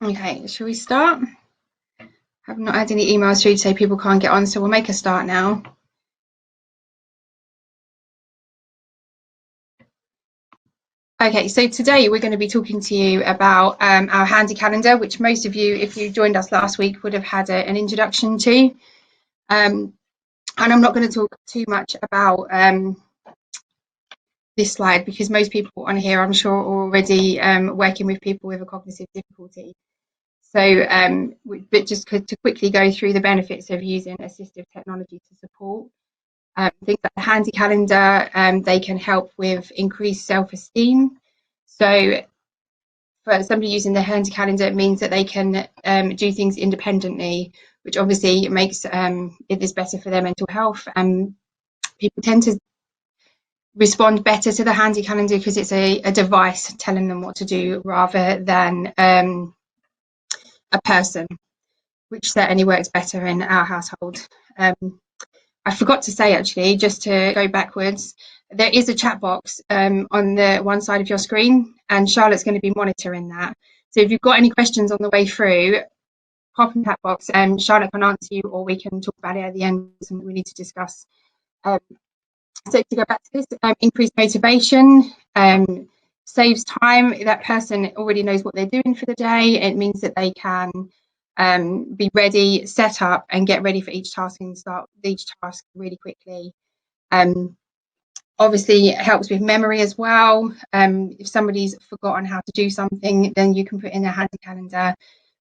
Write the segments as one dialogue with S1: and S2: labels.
S1: Okay, shall we start? I've not had any emails through to say people can't get on, so we'll make a start now. Okay, so today we're going to be talking to you about our HandiCalendar, which most of you, if you joined us last week, would have had an introduction to. And I'm not going to talk too much about this slide because most people on here, I'm sure, are already working with people with a cognitive difficulty. So, but just to quickly go through the benefits of using assistive technology to support. Things like the HandiCalendar, they can help with increased self-esteem. So for somebody using the HandiCalendar, it means that they can do things independently, which obviously makes it is better for their mental health. And people tend to respond better to the HandiCalendar because it's a device telling them what to do rather than a person, which certainly works better in our household. I forgot to say, actually, just to go backwards, there is a chat box on the one side of your screen, and Charlotte's going to be monitoring that. So if you've got any questions on the way through, pop in the chat box and Charlotte can answer you, or we can talk about it at the end, something we need to discuss. So to go back to this, increased motivation, saves time. That person already knows what they're doing for the day. It means that they can be ready, set up and get ready for each task and start each task really quickly. Obviously it helps with memory as well. If somebody's forgotten how to do something, then you can put in a HandiCalendar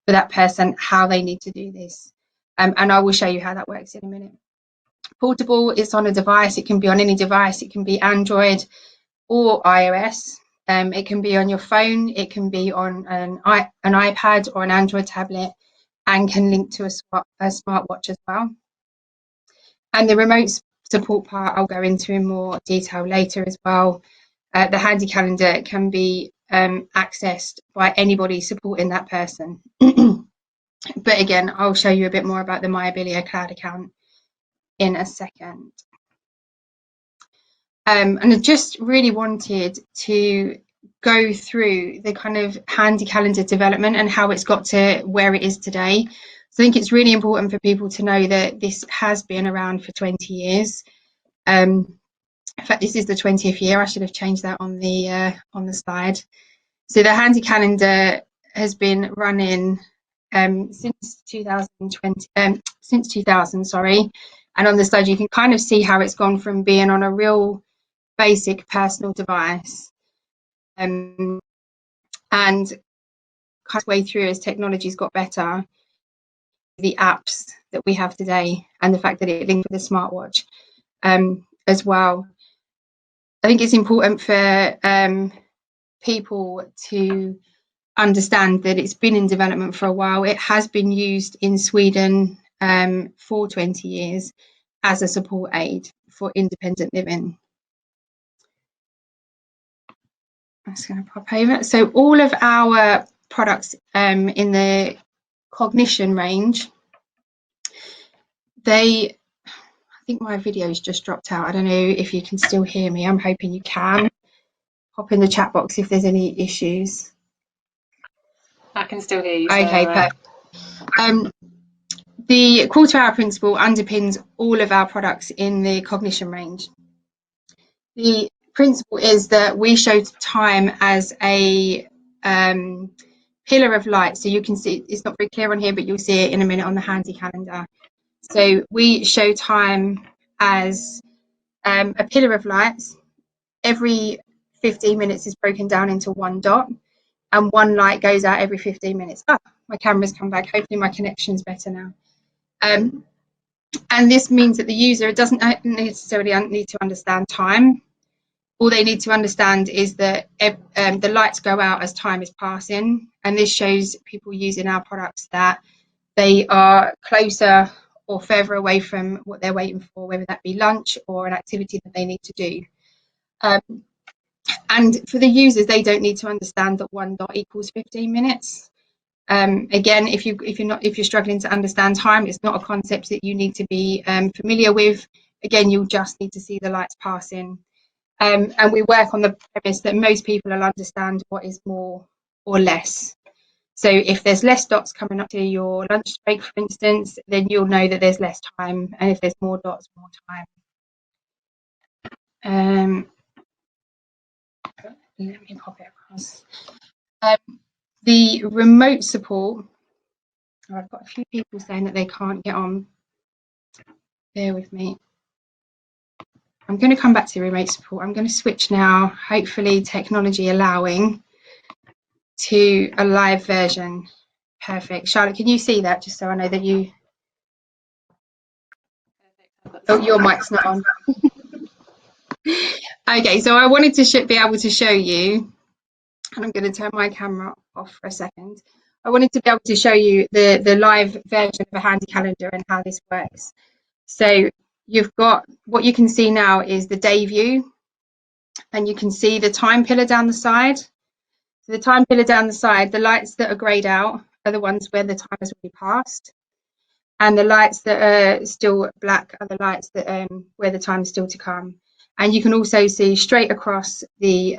S1: for that person how they need to do this. And I will show you how that works in a minute. Portable, it's on a device. It can be on any device. It can be Android or iOS. It can be on your phone. It can be on an iPad or an Android tablet, and can link to a smartwatch as well. And the remote support part I'll go into in more detail later as well. The HandiCalendar can be accessed by anybody supporting that person. But again, I'll show you a bit more about the myAbilio cloud account in a second. And I just really wanted to go through the kind of HandiCalendar development and how it's got to where it is today. So I think it's really important for people to know that this has been around for 20 years. In fact, this is the 20th year. I should have changed that on the slide. So the HandiCalendar has been running since 2000, sorry. And on the slide, you can kind of see how it's gone from being on a real basic personal device and kind of way through as technology's got better, the apps that we have today and the fact that it links with the smartwatch as well. I think it's important for people to understand that it's been in development for a while. It has been used in Sweden for 20 years as a support aid for independent living. I'm just going to pop over. So all of our products in the cognition range, I think my video's just dropped out. I don't know if you can still hear me. I'm hoping you can. Pop in the chat box if there's any issues.
S2: I can still hear you.
S1: Okay, perfect. The quarter-hour principle underpins all of our products in the cognition range. The principle is that we show time as a pillar of light. So you can see, it's not very clear on here, but you'll see it in a minute on the HandiCalendar. So we show time as a pillar of lights. Every 15 minutes is broken down into one dot, and one light goes out every 15 minutes. My camera's come back. Hopefully my connection's better now. And this means that the user doesn't necessarily need to understand time. All they need to understand is that the lights go out as time is passing, and this shows people using our products that they are closer or further away from what they're waiting for, whether that be lunch or an activity that they need to do. And for the users, they don't need to understand that one dot equals 15 minutes. Again, if you're struggling to understand time, it's not a concept that you need to be familiar with. Again, you'll just need to see the lights passing. And we work on the premise that most people will understand what is more or less. So if there's less dots coming up to your lunch break, for instance, then you'll know that there's less time, and if there's more dots, more time. Let me pop it across. The remote support, I've got a few people saying that they can't get on. Bear with me. I'm going to come back to remote support. I'm going to switch now, hopefully technology allowing, to a live version. Perfect. Charlotte, can you see that, just so I know that you... Oh, your mic's not on. Okay, so I wanted to be able to show you, and I'm going to turn my camera off for a second. I wanted to be able to show you the live version of a HandiCalendar and how this works. So you've got, what you can see now is the day view, and you can see the time pillar down the side. So the time pillar down the side, the lights that are greyed out are the ones where the time has already passed, and the lights that are still black are the lights that where the time is still to come. And you can also see straight across the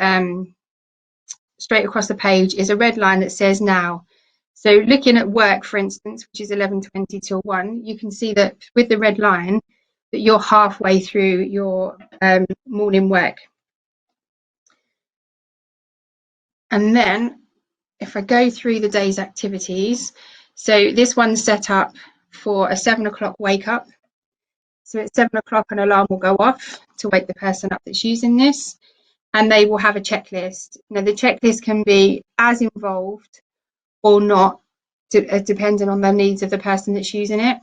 S1: page is a red line that says now. So looking at work, for instance, which is 11:20 till 1, you can see that with the red line that you're halfway through your morning work. And then if I go through the day's activities, so this one's set up for a 7 o'clock wake up. So at 7 o'clock an alarm will go off to wake the person up that's using this, and they will have a checklist. Now the checklist can be as involved or not, depending on the needs of the person that's using it.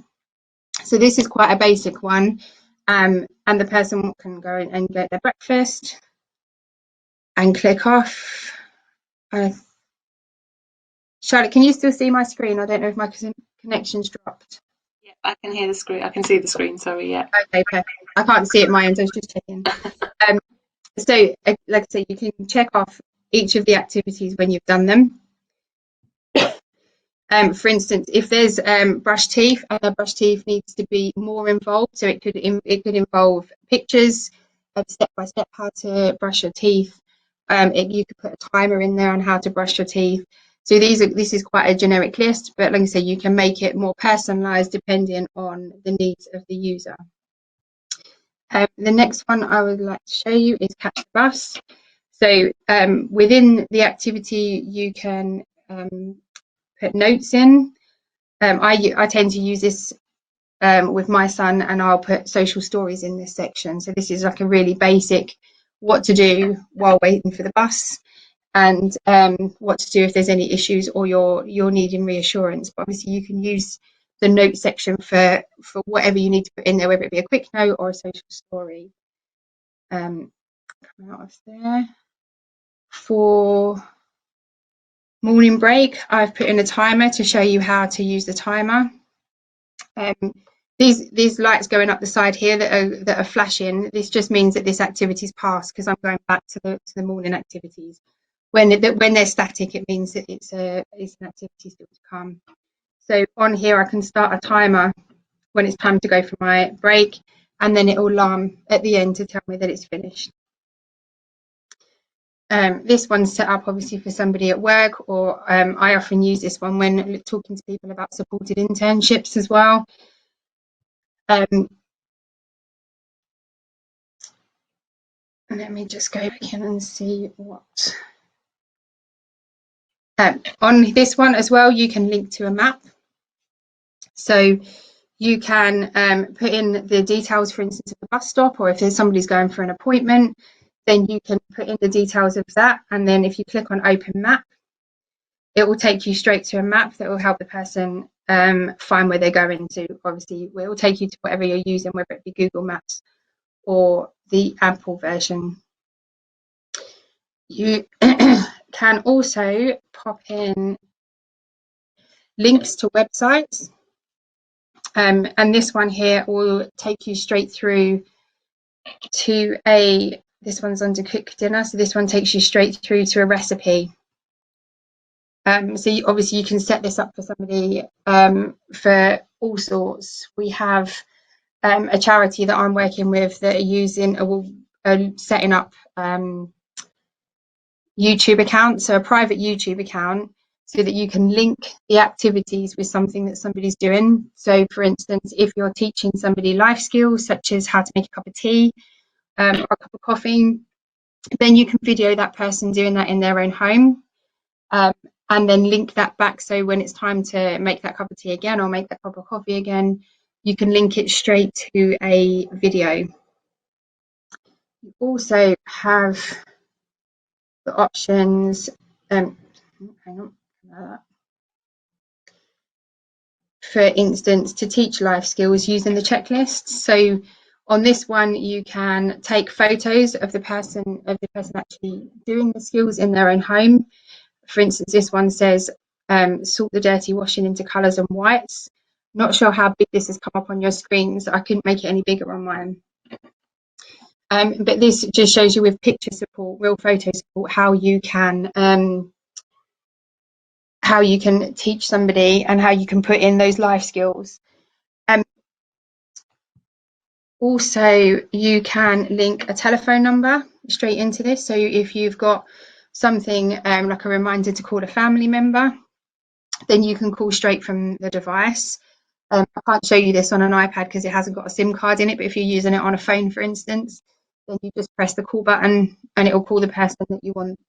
S1: So this is quite a basic one, and the person can go and get their breakfast and click off. Charlotte, can you still see my screen? I don't know if my connection's dropped.
S2: Yeah, I can hear the screen. I can see the screen. Sorry, yeah.
S1: Okay, perfect. I can't see it at my end. I was just checking. So, like I say, you can check off each of the activities when you've done them. For instance, if there's brush teeth, and the brush teeth needs to be more involved, so it could involve pictures of step-by-step how to brush your teeth. You could put a timer in there on how to brush your teeth. So this is quite a generic list, but like I say, you can make it more personalised depending on the needs of the user. The next one I would like to show you is catch the bus. So within the activity, you can put notes in. I tend to use this with my son, and I'll put social stories in this section. So this is like a really basic what to do while waiting for the bus, and what to do if there's any issues or you're needing reassurance. But obviously you can use the note section for whatever you need to put in there, whether it be a quick note or a social story. Come out of there. For morning break, I've put in a timer to show you how to use the timer. These lights going up the side here that are flashing, this just means that this activity's passed, because I'm going back to the morning activities. When they're static, it means that it's an activity still to come. So on here, I can start a timer when it's time to go for my break, and then it will alarm at the end to tell me that it's finished. This one's set up obviously for somebody at work, or I often use this one when talking to people about supported internships as well. Let me just go back in and see what. On this one as well, you can link to a map. So you can put in the details, for instance, of the bus stop, or if there's somebody's going for an appointment, then you can put in the details of that. And then if you click on Open Map, it will take you straight to a map that will help the person find where they're going to. Obviously, it will take you to whatever you're using, whether it be Google Maps or the Apple version. You can also pop in links to websites. And this one here will take you straight through to this one's under Cook Dinner, so this one takes you straight through to a recipe. So obviously you can set this up for somebody for all sorts. We have a charity that I'm working with that are using setting up YouTube accounts, so a private YouTube account. so that you can link the activities with something that somebody's doing. So for instance, if you're teaching somebody life skills such as how to make a cup of tea or a cup of coffee, then you can video that person doing that in their own home, and then link that back, so when it's time to make that cup of tea again or make that cup of coffee again, you can link it straight to a video. You also have the options, hang on, for instance, to teach life skills using the checklist. So on this one, you can take photos of the person actually doing the skills in their own home. For instance, this one says sort the dirty washing into colours and whites. Not sure how big this has come up on your screens. I couldn't make it any bigger on mine. But this just shows you with picture support, real photo support, how you can teach somebody and how you can put in those life skills. Also, you can link a telephone number straight into this. So if you've got something like a reminder to call a family member, then you can call straight from the device. I can't show you this on an iPad because it hasn't got a SIM card in it, but if you're using it on a phone, for instance, then you just press the call button and it will call the person that you want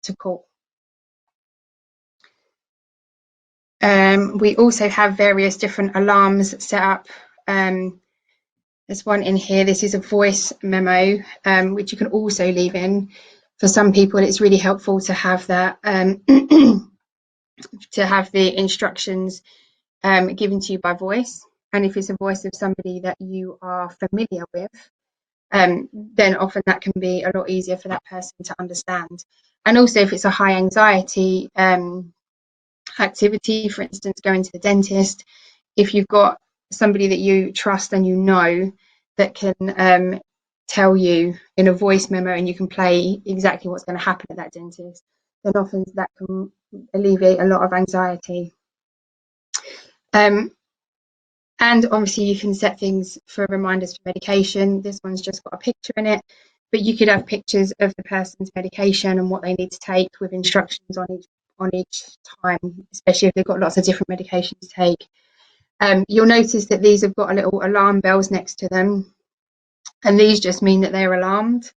S1: to call. We also have various different alarms set up. There's one in here. This is a voice memo, which you can also leave in. For some people, it's really helpful to have that, to have the instructions given to you by voice. And if it's a voice of somebody that you are familiar with, then often that can be a lot easier for that person to understand. And also if it's a high anxiety activity, for instance, going to the dentist, if you've got somebody that you trust and you know that can tell you in a voice memo and you can play exactly what's going to happen at that dentist, then often that can alleviate a lot of anxiety. And obviously you can set things for reminders for medication. This one's just got a picture in it, but you could have pictures of the person's medication and what they need to take with instructions on each time, especially if they've got lots of different medications to take. You'll notice that these have got a little alarm bells next to them, and these just mean that they're alarmed.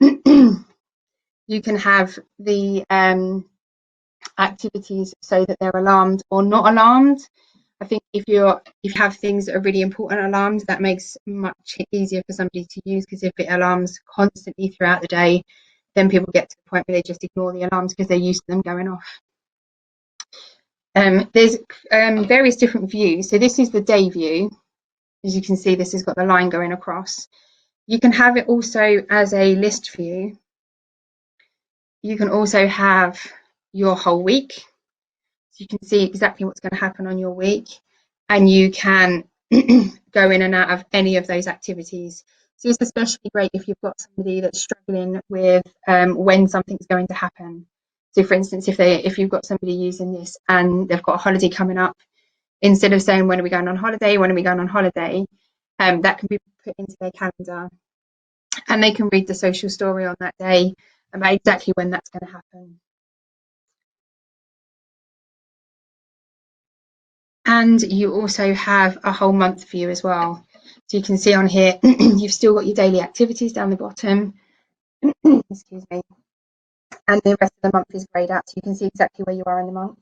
S1: You can have the activities so that they're alarmed or not alarmed. I think if you have things that are really important alarms, that makes much easier for somebody to use, because if it alarms constantly throughout the day, then people get to the point where they just ignore the alarms because they're used to them going off. There's various different views. So this is the day view. As you can see, this has got the line going across. You can have it also as a list view. You can also have your whole week. So you can see exactly what's going to happen on your week, and you can go in and out of any of those activities. So it's especially great if you've got somebody that's struggling with when something's going to happen. So for instance, if you've got somebody using this and they've got a holiday coming up, instead of saying when are we going on holiday, that can be put into their calendar, and they can read the social story on that day about exactly when that's going to happen. And you also have a whole month view as well. So you can see on here, you've still got your daily activities down the bottom, excuse me, and the rest of the month is grayed out, so you can see exactly where you are in the month.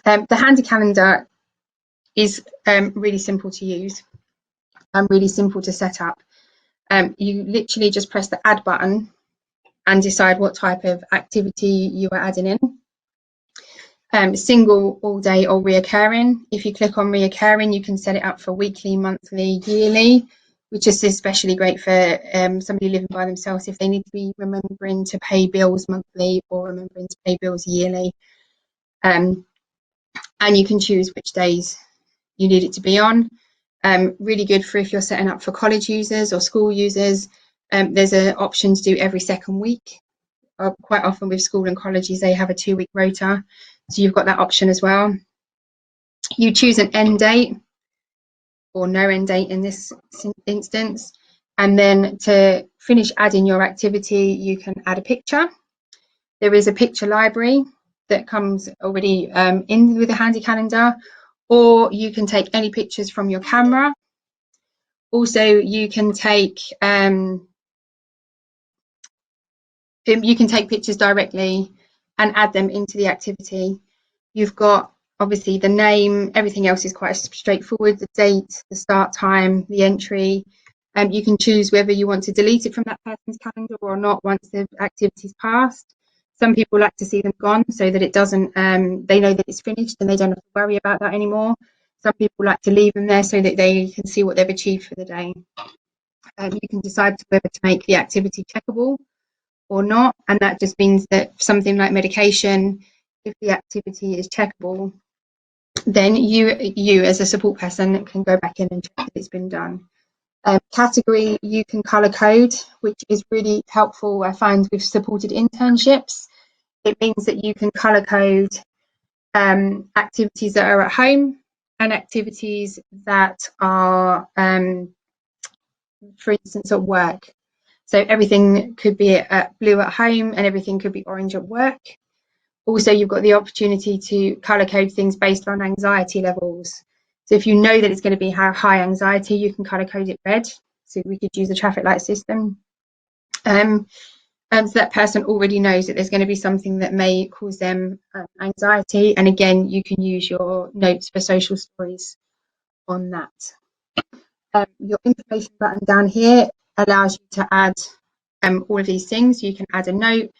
S1: The HandiCalendar is really simple to use and really simple to set up. You literally just press the add button and decide what type of activity you are adding in. Single, all day, or reoccurring. If you click on reoccurring, you can set it up for weekly, monthly, yearly, which is especially great for somebody living by themselves if they need to be remembering to pay bills monthly or remembering to pay bills yearly. And you can choose which days you need it to be on. Really good for if you're setting up for college users or school users. There's an option to do every second week. Quite often with school and colleges, they have a 2-week rota, so you've got that option as well. You choose an end date or no end date in this instance, and then to finish adding your activity, you can add a picture. There is a picture library that comes already in with the HandiCalendar, or you can take any pictures from your camera. Also, you can take pictures directly and add them into the activity. You've got obviously the name, everything else is quite straightforward, the date, the start time, the entry. You can choose whether you want to delete it from that person's calendar or not once the activity's passed. Some people like to see them gone so that it doesn't, they know that it's finished and they don't have to worry about that anymore. Some people like to leave them there so that they can see what they've achieved for the day. You can decide whether to make the activity checkable or not, and that just means that something like medication, if the activity is checkable, then you as a support person can go back in and check that it's been done. Category, you can color code, which is really helpful, I find, with supported internships. It means that you can color code activities that are at home and activities that are, for instance, at work. So everything could be blue at home and everything could be orange at work. Also, you've got the opportunity to color code things based on anxiety levels. So if you know that it's going to be high anxiety, you can color code it red. So we could use a traffic light system. And so that person already knows that there's going to be something that may cause them anxiety. And again, you can use your notes for social stories on that. Your information button down here allows you to add all of these things. You can add a note,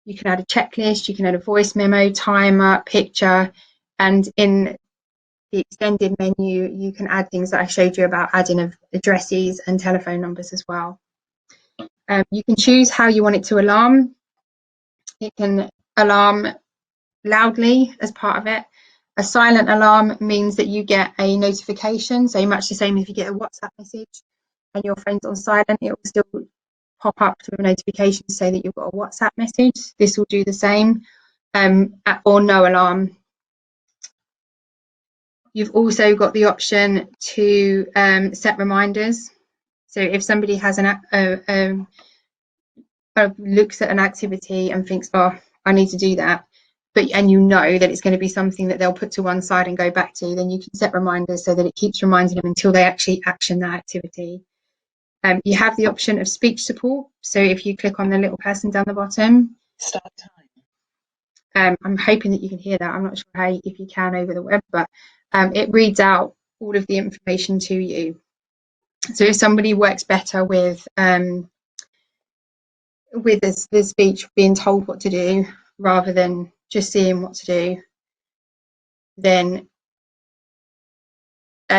S1: you can add a checklist, you can add a voice memo, timer, picture, and in the extended menu, you can add things that I showed you about adding addresses and telephone numbers as well. You can choose how you want it to alarm. It can alarm loudly as part of it. A silent alarm means that you get a notification, so much the same if you get a WhatsApp message and your phone's on silent, it will still pop up to a notification to say that you've got a WhatsApp message. This will do the same, or no alarm. You've also got the option to set reminders. So if somebody has looks at an activity and thinks, oh, I need to do that, and you know that it's going to be something that they'll put to one side and go back to, then you can set reminders so that it keeps reminding them until they actually action that activity. You have the option of speech support. So if you click on the little person down the bottom,
S2: Start time.
S1: I'm hoping that you can hear that. I'm not sure if you can over the web, but it reads out all of the information to you. So if somebody works better with the speech being told what to do rather than just seeing what to do, then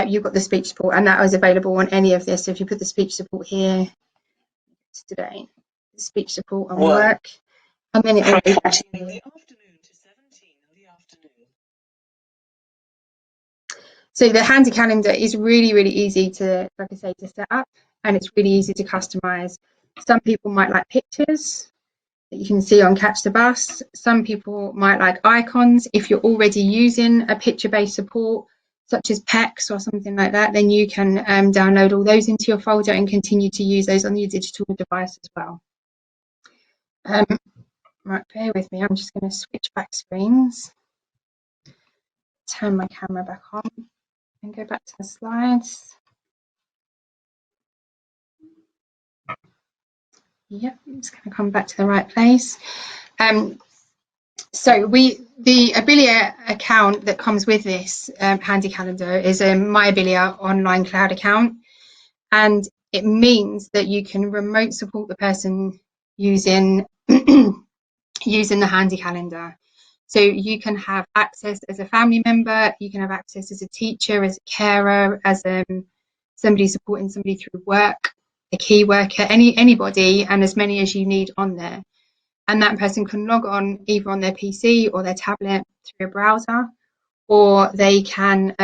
S1: you've got the speech support, and that is available on any of this. So if you put the speech support here today, speech support and work, and then it will go back to
S2: in the afternoon to 17 in the afternoon.
S1: So the HandiCalendar is really, really easy to, like I say, to set up, and it's really easy to customize. Some people might like pictures that you can see on Catch the Bus. Some people might like icons. If you're already using a picture-based support, such as PEX or something like that, then you can download all those into your folder and continue to use those on your digital device as well. Right, bear with me. I'm just going to switch back screens, turn my camera back on, and go back to the slides. Yep, I'm just going to come back to the right place. So the Abilia account that comes with this HandiCalendar is a My Abilia online cloud account, and it means that you can remote support the person using using the HandiCalendar. So you can have access as a family member, you can have access as a teacher, as a carer, as somebody supporting somebody through work, a key worker, anybody, and as many as you need on there. And that person can log on either on their PC or their tablet through a browser, or they can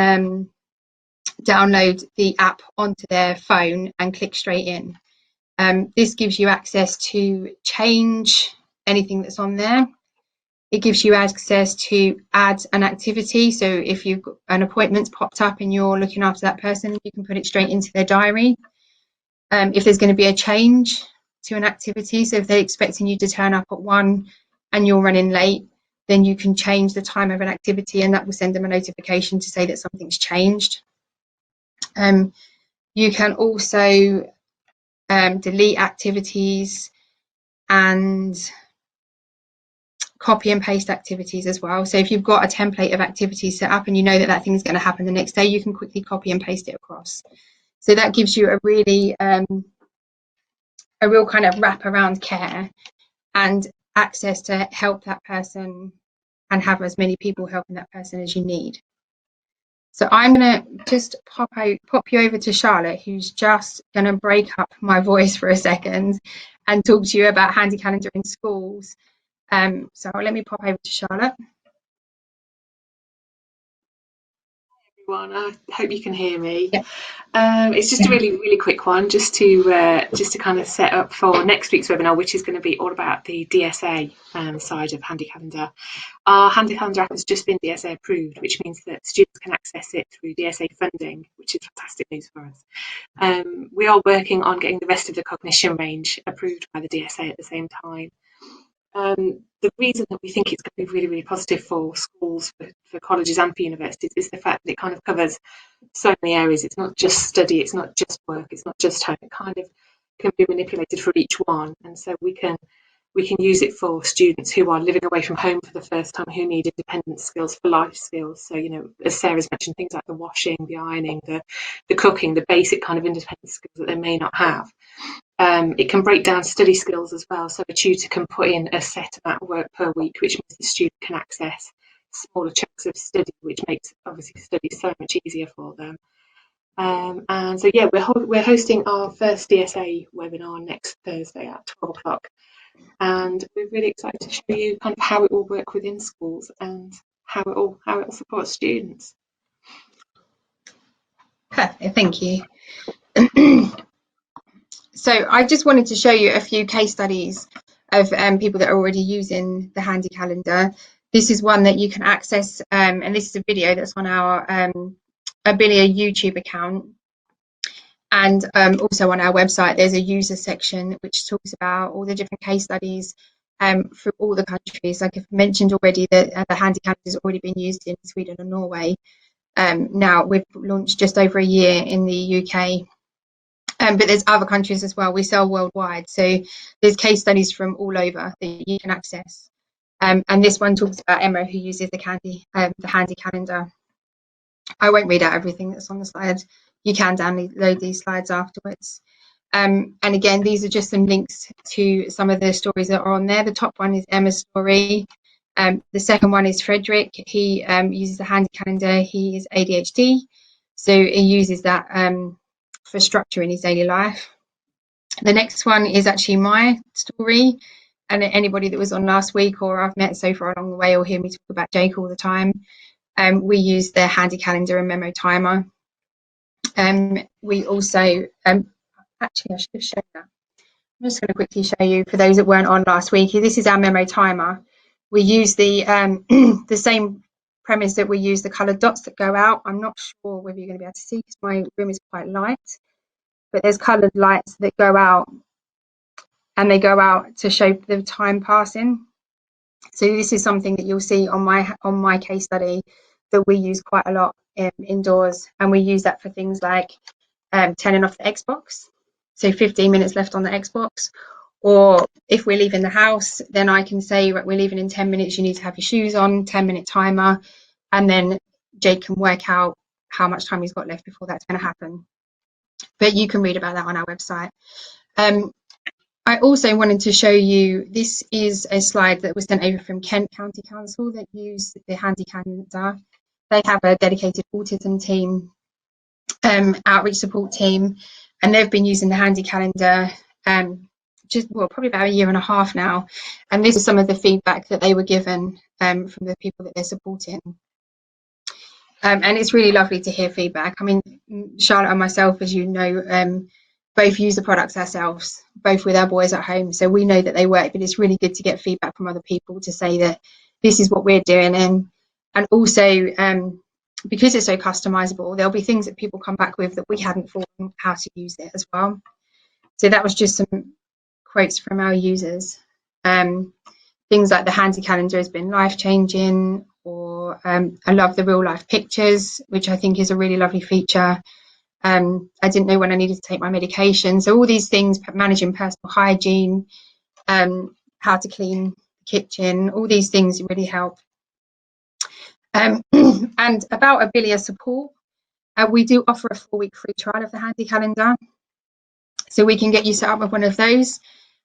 S1: download the app onto their phone and click straight in. This gives you access to change anything that's on there. It gives you access to add an activity. So if you've got an appointment's popped up and you're looking after that person, you can put it straight into their diary. If there's going to be a change to an activity, so if they're expecting you to turn up at 1, and you're running late, then you can change the time of an activity, and that will send them a notification to say that something's changed. You can also delete activities and copy and paste activities as well. So if you've got a template of activities set up and you know that that thing's going to happen the next day, you can quickly copy and paste it across. So that gives you a real kind of wraparound care and access to help that person and have as many people helping that person as you need. So I'm going to just pop you over to Charlotte, who's just going to break up my voice for a second and talk to you about HandiCalendar in schools. So let me pop over to Charlotte.
S3: Everyone, I hope you can hear me.
S1: Yeah.
S3: It's just a really quick one, just to kind of set up for next week's webinar, which is going to be all about the DSA side of HandiCalendar. Our HandiCalendar app has just been DSA approved, which means that students can access it through DSA funding, which is fantastic news for us. We are working on getting the rest of the cognition range approved by the DSA at the same time. The reason that we think it's going to be really positive for schools, for colleges and for universities is the fact that it kind of covers so many areas. It's not just study, it's not just work, it's not just home. It kind of can be manipulated for each one, and so we can use it for students who are living away from home for the first time, who need independent skills, for life skills. So, you know, as Sarah's mentioned, things like the washing, the ironing, the cooking, the basic kind of independent skills that they may not have. It can break down study skills as well. So a tutor can put in a set amount of work per week, which means the student can access smaller chunks of study, which makes obviously study so much easier for them. And so, yeah, we're hosting our first DSA webinar next Thursday at 12 o'clock. And we're really excited to show you kind of how it will work within schools and how it will support students.
S1: Perfect, thank you. So I just wanted to show you a few case studies of people that are already using the HandiCalendar. This is one that you can access, and this is a video that's on our Abilia YouTube account. And also on our website, there's a user section which talks about all the different case studies for all the countries. Like I've mentioned already, that the HandiCalendar has already been used in Sweden and Norway. Now we've launched just over a year in the UK. But there's other countries as well. We sell worldwide, so there's case studies from all over that you can access. And this one talks about Emma, who uses the HandiCalendar. I won't read out everything that's on the slide. You can download these slides afterwards. And again, these are just some links to some of the stories that are on there. The top one is Emma's story. The second one is Frederick. He uses the HandiCalendar. He is ADHD, so he uses that for structure in his daily life. The next one is actually my story, and anybody that was on last week or I've met so far along the way will hear me talk about Jake all the time. We use the HandiCalendar and memo timer. We also actually I should have shown that. I'm just going to quickly show you for those that weren't on last week. This is our memo timer. We use the the same premise that we use the coloured dots that go out. I'm not sure whether you're going to be able to see because my room is quite light, but there's coloured lights that go out, and they go out to show the time passing. So this is something that you'll see on my case study that we use quite a lot indoors, and we use that for things like turning off the Xbox. So 15 minutes left on the Xbox, or if we're leaving the house, then I can say, right, we're leaving in 10 minutes, you need to have your shoes on, 10-minute timer, and then Jake can work out how much time he's got left before that's going to happen. But you can read about that on our website. I also wanted to show you, this is a slide that was sent over from Kent County Council that use the HandiCalendar. They have a dedicated autism team, outreach support team, and they've been using the HandiCalendar probably about a year and a half now. And this is some of the feedback that they were given from the people that they're supporting. And it's really lovely to hear feedback. I mean, Charlotte and myself, as you know, both use the products ourselves, both with our boys at home. So we know that they work, but it's really good to get feedback from other people to say that this is what we're doing. And also, because it's so customizable, there'll be things that people come back with that we hadn't thought how to use it as well. So that was just some quotes from our users. things like the HandiCalendar has been life-changing, or I love the real-life pictures, which I think is a really lovely feature. I didn't know when I needed to take my medication. So all these things, managing personal hygiene, how to clean the kitchen, all these things really help. And about Abilia support, we do offer a 4-week free trial of the HandiCalendar. So we can get you set up with one of those.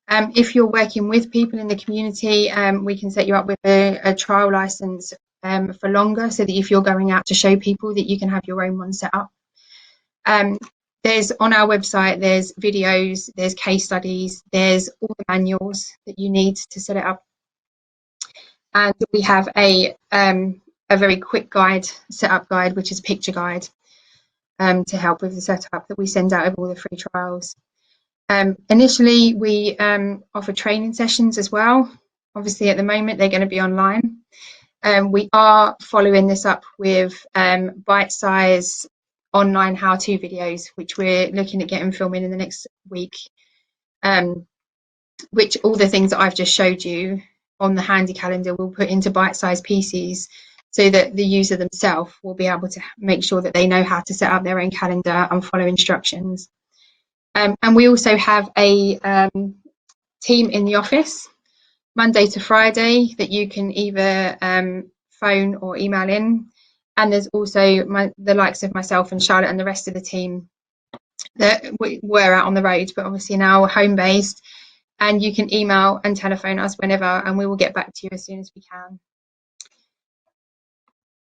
S1: If you're working with people in the community, we can set you up with a trial license for longer, so that if you're going out to show people, that you can have your own one set up. There's on our website, there's videos, there's case studies, there's all the manuals that you need to set it up. And we have a very quick guide, setup guide, which is a picture guide, to help with the setup that we send out of all the free trials. Initially, we offer training sessions as well. Obviously, at the moment, they're going to be online. We are following this up with bite-sized online how-to videos, which we're looking at getting filming in the next week, which all the things that I've just showed you on the HandiCalendar will put into bite-sized pieces, so that the user themselves will be able to make sure that they know how to set up their own calendar and follow instructions. And we also have a team in the office Monday to Friday that you can either phone or email in. And there's also the likes of myself and Charlotte and the rest of the team that we're out on the road, but obviously now we're home-based, and you can email and telephone us whenever, and we will get back to you as soon as we can.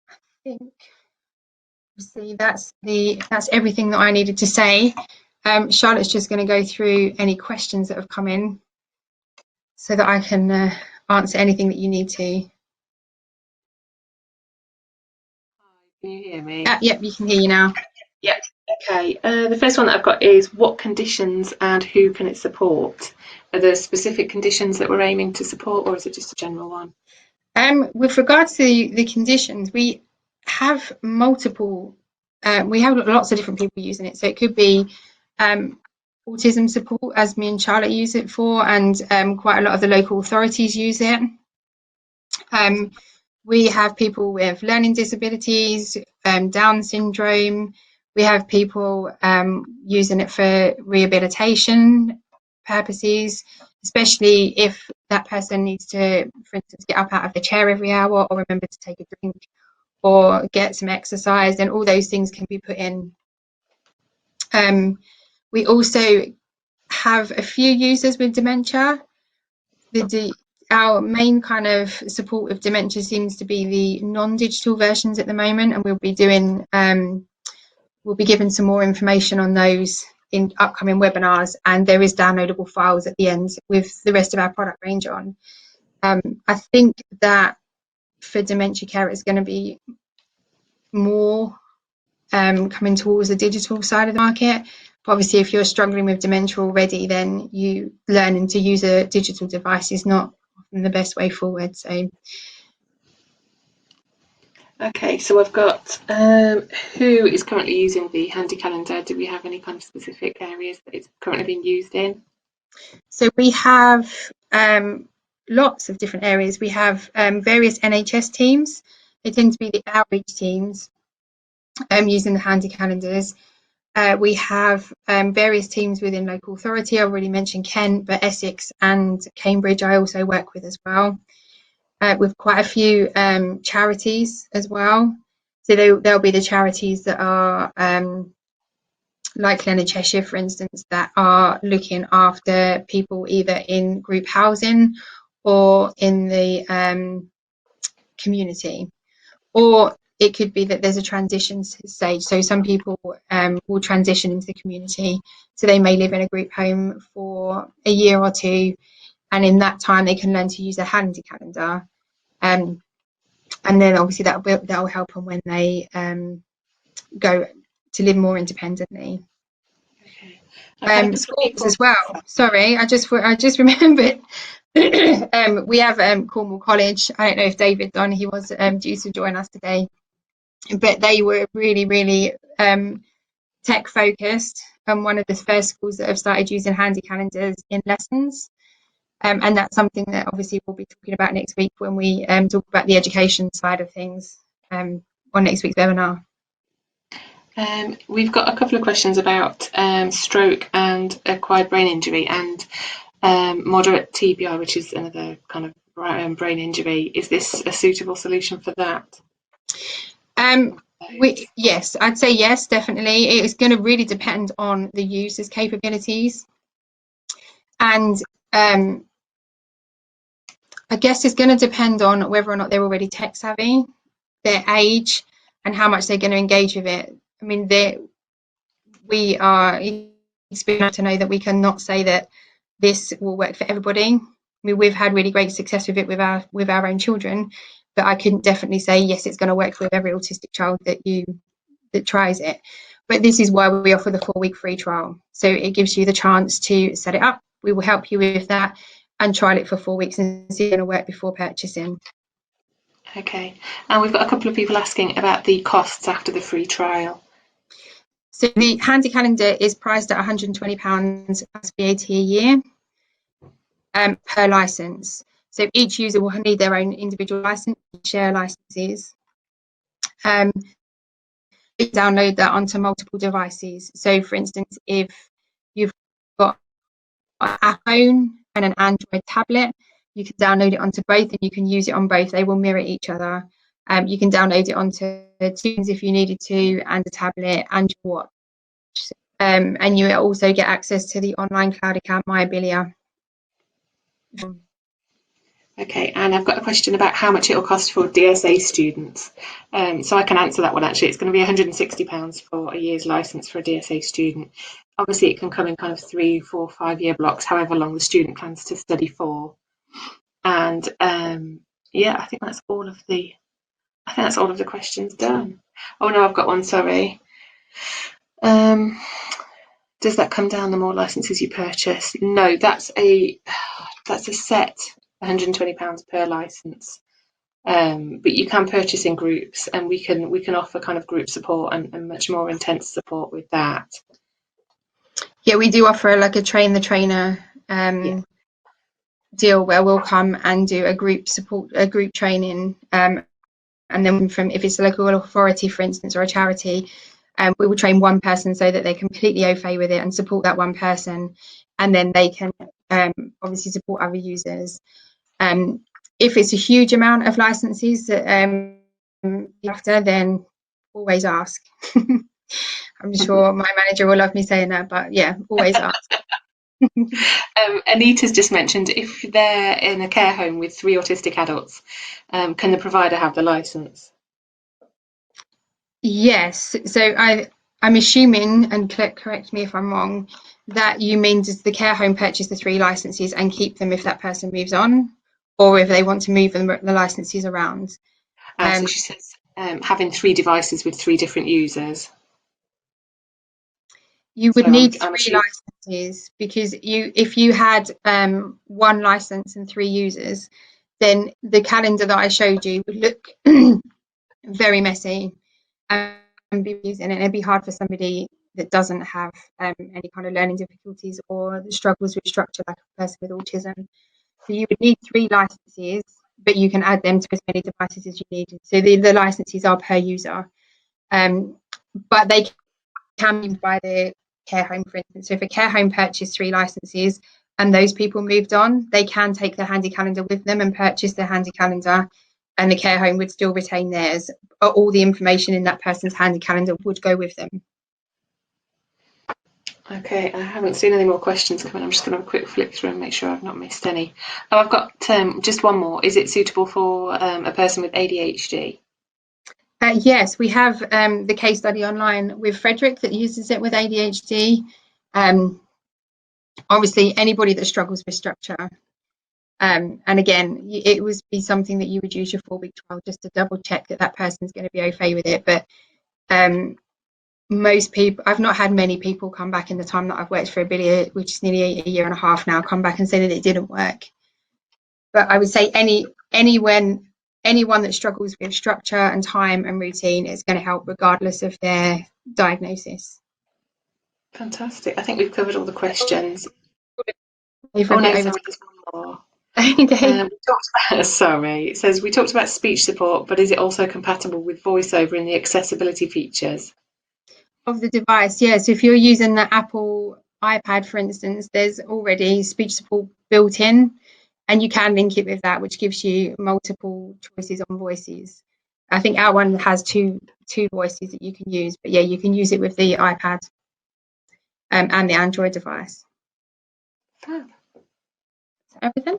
S1: I think, see, that's everything that I needed to say. Charlotte's just going to go through any questions that have come in, so that I can answer anything that you need to.
S3: Can you hear me?
S1: Yep, you can hear you now.
S3: Yep. Okay. The first one that I've got is, what conditions and who can it support? Are there specific conditions that we're aiming to support, or is it just a general one?
S1: With regards to the conditions, we have multiple. We have lots of different people using it. So it could be autism support, as me and Charlotte use it for, and quite a lot of the local authorities use it. We have people with learning disabilities, Down syndrome. We have people using it for rehabilitation purposes, especially if that person needs to, for instance, get up out of the chair every hour, or remember to take a drink, or get some exercise, and all those things can be put in. We also have a few users with dementia. Our main kind of support with dementia seems to be the non-digital versions at the moment, and we'll be doing we'll be giving some more information on those in upcoming webinars, and there is downloadable files at the end with the rest of our product range on. I think that for dementia care, it's going to be more coming towards the digital side of the market. But obviously, if you're struggling with dementia already, then you learning to use a digital device is not often the best way forward. So.
S3: Okay, so I've got who is currently using the HandiCalendar. Do we have any kind of specific areas that it's currently being used in?
S1: So we have lots of different areas. We have various NHS teams. They tend to be the outreach teams using the HandiCalendars. We have various teams within local authority. I already mentioned Kent, but Essex and Cambridge I also work with as well. With quite a few charities as well. So there'll be the charities that are like Leonard Cheshire, for instance, that are looking after people either in group housing or in the community. Or it could be that there's a transition stage. So some people will transition into the community. So they may live in a group home for a year or two, and in that time they can learn to use a HandiCalendar. And then obviously that will help them when they go to live more independently.
S3: Okay.
S1: Schools as well. Sorry, I just remembered. We have Cornwall College. I don't know if David's on. He was due to join us today, but they were really tech focused, and one of the first schools that have started using HandiCalendars in lessons. And that's something that obviously we'll be talking about next week when we talk about the education side of things on next week's webinar.
S3: We've got a couple of questions about stroke and acquired brain injury and moderate TBI, which is another kind of brain injury. Is this a suitable solution for that?
S1: Yes, I'd say yes, definitely. It's going to really depend on the user's capabilities. And I guess it's going to depend on whether or not they're already tech savvy, their age, and how much they're going to engage with it. I mean, we are experienced to know that we cannot say that this will work for everybody. I mean, we've had really great success with it with our own children, but I couldn't definitely say yes, it's going to work with every autistic child that tries it. But this is why we offer the 4-week free trial. So it gives you the chance to set it up. We will help you with that and trial it for 4 weeks and see if it's going to work before purchasing.
S3: Okay, and we've got a couple of people asking about the costs after the free trial.
S1: So the HandiCalendar is priced at £120 plus VAT a year per license. So each user will need their own individual license, share licenses. You download that onto multiple devices. So for instance, if you've got an iPhone and an Android tablet, you can download it onto both and you can use it on both. They will mirror each other. You can download it onto Teams if you needed to, and a tablet and your watch. And you also get access to the online cloud account MyAbilia.
S3: Okay, and I've got a question about how much it will cost for DSA students. So I can answer that one actually. It's going to be £160 for a year's licence for a DSA student. Obviously, it can come in kind of 3, 4, 5 year blocks, however long the student plans to study for. And yeah, I think that's all of the questions done. Oh no, I've got one. Sorry. Does that come down the more licenses you purchase? No, that's a set £120 per license. But you can purchase in groups, and we can offer kind of group support and much more intense support with that.
S1: Yeah, we do offer like a train the trainer deal where we'll come and do a group training, and then from if it's a local authority, for instance, or a charity, we will train one person so that they're completely au fait with it and support that one person, and then they can obviously support other users. If it's a huge amount of licenses that after, then always ask. I'm sure my manager will love me saying that, but yeah, always ask.
S3: Anita's just mentioned if they're in a care home with 3 autistic adults, can the provider have the license?
S1: Yes. So I'm assuming, and correct me if I'm wrong, that you mean does the care home purchase the 3 licenses and keep them if that person moves on, or if they want to move the licenses around?
S3: So she says having 3 devices with 3 different users.
S1: You would need 3 licenses, because if you had 1 license and 3 users, then the calendar that I showed you would look very messy and be using it. It'd be hard for somebody that doesn't have any kind of learning difficulties or struggles with structure, like a person with autism. So you would need 3 licenses, but you can add them to as many devices as you need. So the licenses are per user, but they can be by the care home, for instance. So if a care home purchased 3 licenses and those people moved on, they can take their HandiCalendar with them and purchase their HandiCalendar, and the care home would still retain theirs. All the information in that person's HandiCalendar would go with them.
S3: Okay, I haven't seen any more questions coming. I'm just going to have a quick flick through and make sure I've not missed any. Oh, I've got just one more. Is it suitable for a person with ADHD?
S1: Yes, we have the case study online with Frederick that uses it with ADHD. Obviously, anybody that struggles with structure. And again, it would be something that you would use your 4-week trial just to double check that person's going to be okay with it. But most people, I've not had many people come back in the time that I've worked for Abilia, which is nearly a year and a half now, come back and say that it didn't work. But I would say anyone that struggles with structure and time and routine is going to help regardless of their diagnosis.
S3: Fantastic. I think we've covered all the questions.
S1: over
S3: Oh
S1: a
S3: no,
S1: bit
S3: sorry,
S1: over
S3: there's one more.
S1: time. Okay.
S3: We talked about, sorry, it says we talked about speech support, but is it also compatible with voiceover in the accessibility features?
S1: Of the device, yeah. So if you're using the Apple iPad, for instance, there's already speech support built in, and you can link it with that, which gives you multiple choices on voices. I think our one has two voices that you can use, but yeah, you can use it with the iPad and the Android device.
S3: Fab.
S1: Everything?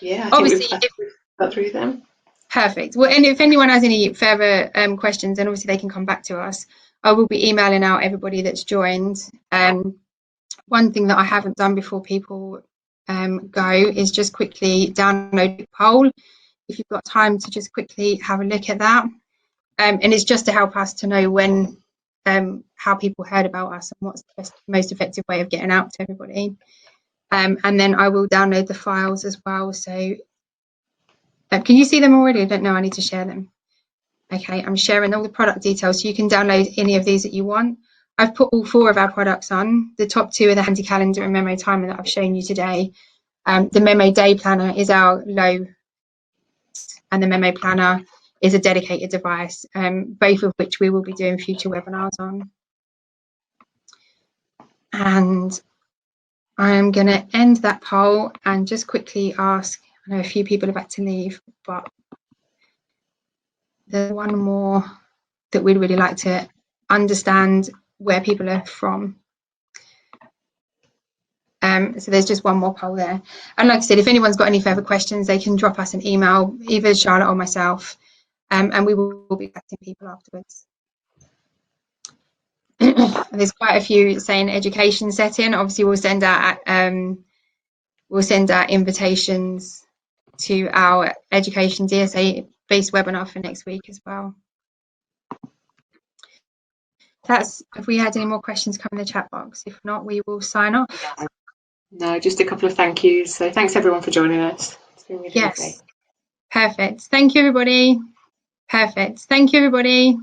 S3: Yeah, I
S1: Obviously,
S3: think we've got through them.
S1: Perfect. Well, and if anyone has any further questions, then obviously they can come back to us. I will be emailing out everybody that's joined. One thing that I haven't done before people go is just quickly download the poll. If you've got time to just quickly have a look at that. And it's just to help us to know when, how people heard about us and what's the best, most effective way of getting out to everybody. And then I will download the files as well. So can you see them already? I don't know. I need to share them. Okay, I'm sharing all the product details so you can download any of these that you want. I've put all 4 of our products on. The top 2 are the HandiCalendar and Memo Timer that I've shown you today. The Memo Day Planner is our low, and the Memo Planner is a dedicated device, both of which we will be doing future webinars on. And I am going to end that poll and just quickly ask, I know a few people have had to leave, but there's one more that we'd really like to understand where people are from. So there's just one more poll there. And like I said, if anyone's got any further questions, they can drop us an email, either Charlotte or myself, and we will be back to people afterwards. There's quite a few saying education setting. Obviously, we'll send out invitations to our education DSA based webinar for next week as well. That's, if we had any more questions, come in the chat box. If not, we will sign off.
S3: No, just a couple of thank yous. So thanks everyone for joining us. It's been really lovely.
S1: Perfect. Thank you, everybody. Perfect. Thank you, everybody.